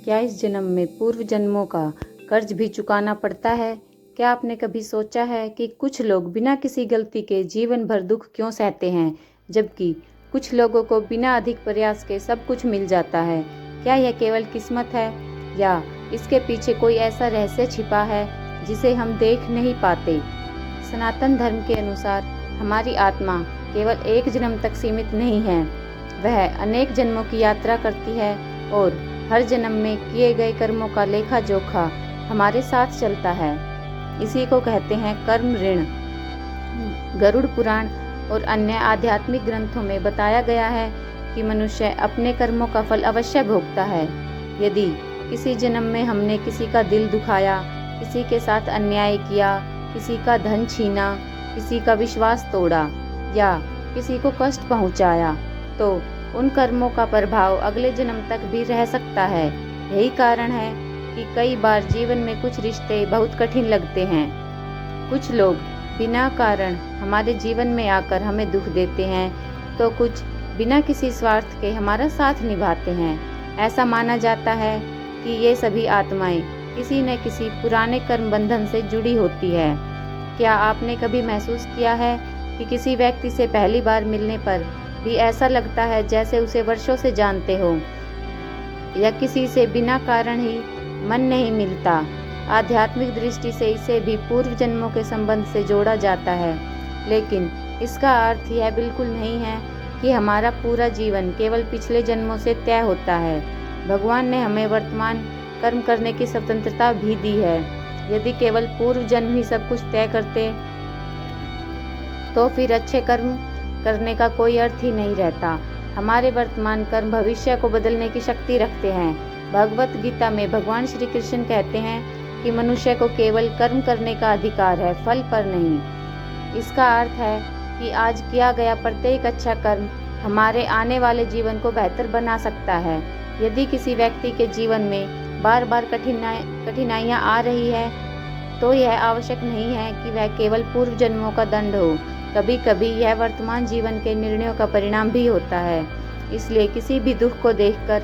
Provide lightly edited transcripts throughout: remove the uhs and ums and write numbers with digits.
क्या इस जन्म में पूर्व जन्मों का कर्ज भी चुकाना पड़ता है? क्या आपने कभी सोचा है कि कुछ लोग बिना किसी गलती के जीवन भर दुख क्यों सहते हैं, जबकि कुछ लोगों को बिना अधिक प्रयास के सब कुछ मिल जाता है? क्या यह केवल किस्मत है या इसके पीछे कोई ऐसा रहस्य छिपा है जिसे हम देख नहीं पाते? सनातन धर्म के अनुसार हमारी आत्मा केवल एक जन्म तक सीमित नहीं है, वह अनेक जन्मों की यात्रा करती है और हर जन्म में किए गए कर्मों का लेखा जोखा हमारे साथ चलता है। इसी को कहते हैं कर्म ऋण। गरुड़ पुराण और अन्य आध्यात्मिक ग्रंथों में बताया गया है कि मनुष्य अपने कर्मों का फल अवश्य भोगता है। यदि किसी जन्म में हमने किसी का दिल दुखाया, किसी के साथ अन्याय किया, किसी का धन छीना, किसी का विश्वास तोड़ा या किसी को कष्ट पहुंचाया, तो उन कर्मों का प्रभाव अगले जन्म तक भी रह सकता है। यही कारण है कि कई बार जीवन में कुछ रिश्ते बहुत कठिन लगते हैं। कुछ लोग बिना कारण हमारे जीवन में आकर हमें दुख देते हैं, तो कुछ बिना किसी स्वार्थ के हमारा साथ निभाते हैं। ऐसा माना जाता है कि ये सभी आत्माएं किसी न किसी पुराने कर्म बंधन से जुड़ी होती है। क्या आपने कभी महसूस किया है कि किसी व्यक्ति से पहली बार मिलने पर भी ऐसा लगता है जैसे उसे वर्षों से जानते हो, या किसी से बिना कारण ही मन नहीं मिलता? आध्यात्मिक दृष्टि से इसे भी पूर्व जन्मों के संबंध से जोड़ा जाता है, लेकिन इसका अर्थ यह बिल्कुल नहीं है कि हमारा पूरा जीवन केवल पिछले जन्मों से तय होता है। भगवान ने हमें वर्तमान कर्म करने की स्वतंत्रता भी दी है। यदि केवल पूर्व जन्म ही सब कुछ तय करते तो फिर अच्छे कर्म करने का कोई अर्थ ही नहीं रहता। हमारे वर्तमान कर्म भविष्य को बदलने की शक्ति रखते हैं। भगवत गीता में भगवान श्री कृष्ण कहते हैं कि मनुष्य को केवल कर्म करने का अधिकार है, फल पर नहीं। इसका अर्थ है कि आज किया गया प्रत्येक अच्छा कर्म हमारे आने वाले जीवन को बेहतर बना सकता है। यदि किसी व्यक्ति के जीवन में बार बार कठिनाइयाँ आ रही है, तो यह आवश्यक नहीं है कि वह केवल पूर्व जन्मों का दंड हो। कभी कभी यह वर्तमान जीवन के निर्णयों का परिणाम भी होता है। इसलिए किसी भी दुख को देखकर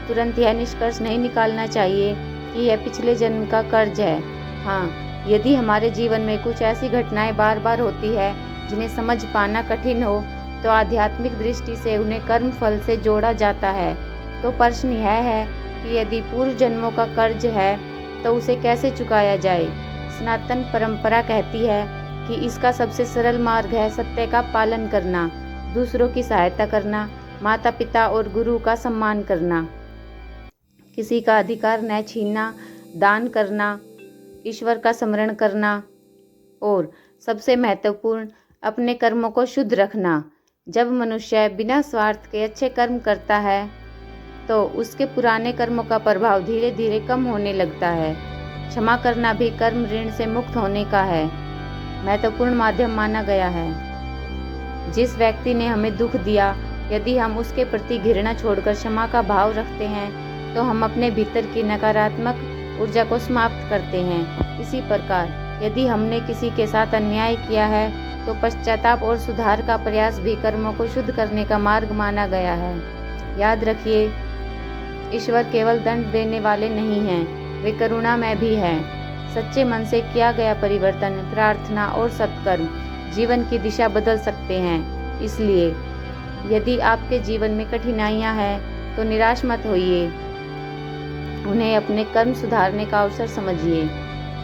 तुरंत यह निष्कर्ष नहीं निकालना चाहिए कि यह पिछले जन्म का कर्ज है। हाँ, यदि हमारे जीवन में कुछ ऐसी घटनाएं बार बार होती है जिन्हें समझ पाना कठिन हो, तो आध्यात्मिक दृष्टि से उन्हें कर्म फल से जोड़ा जाता है। तो प्रश्न यह है कि यदि पूर्व जन्मों का कर्ज है तो उसे कैसे चुकाया जाए? सनातन परंपरा कहती है कि इसका सबसे सरल मार्ग है सत्य का पालन करना, दूसरों की सहायता करना, माता पिता और गुरु का सम्मान करना, किसी का अधिकार न छीनना, दान करना, ईश्वर का स्मरण करना और सबसे महत्वपूर्ण अपने कर्मों को शुद्ध रखना। जब मनुष्य बिना स्वार्थ के अच्छे कर्म करता है तो उसके पुराने कर्मों का प्रभाव धीरे धीरे कम होने लगता है। क्षमा करना भी कर्म ऋण से मुक्त होने का है महत्वपूर्ण माध्यम माना गया है। जिस व्यक्ति ने हमें दुख दिया, यदि हम उसके प्रति घृणा छोड़कर क्षमा का भाव रखते हैं, तो हम अपने भीतर की नकारात्मक ऊर्जा को समाप्त करते हैं। इसी प्रकार यदि हमने किसी के साथ अन्याय किया है, तो पश्चाताप और सुधार का प्रयास भी कर्मों को शुद्ध करने का मार्ग माना गया है। याद रखिए, ईश्वर केवल दंड देने वाले नहीं हैं, वे करुणामय भी हैं। सच्चे मन से किया गया परिवर्तन, प्रार्थना और सत्कर्म जीवन की दिशा बदल सकते हैं। इसलिए यदि आपके जीवन में कठिनाइयां हैं, तो निराश मत होइए, उन्हें अपने कर्म सुधारने का अवसर समझिए,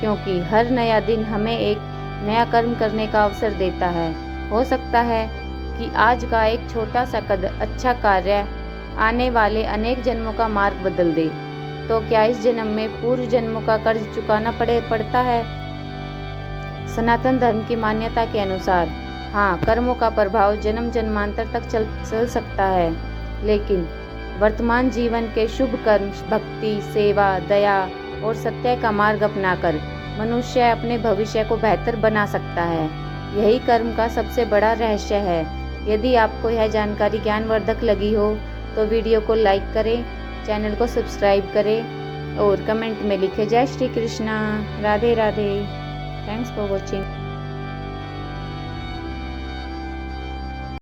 क्योंकि हर नया दिन हमें एक नया कर्म करने का अवसर देता है। हो सकता है कि आज का एक छोटा सा अच्छा कार्य आने वाले अनेक जन्मों का मार्ग बदल दे। तो क्या इस जन्म में पूर्व जन्मों का कर्ज चुकाना पड़ता है? सनातन धर्म की मान्यता के अनुसार हाँ, कर्मों का प्रभाव जन्म जन्मांतर तक चल सकता है, लेकिन वर्तमान जीवन के शुभ कर्म, भक्ति, सेवा, दया और सत्य का मार्ग अपनाकर मनुष्य अपने भविष्य को बेहतर बना सकता है। यही कर्म का सबसे बड़ा रहस्य है। यदि आपको यह जानकारी ज्ञानवर्धक लगी हो तो वीडियो को लाइक करें, चैनल को सब्सक्राइब करें और कमेंट में लिखें जय Shri Krishna, Radhe Radhe. Thanks for watching.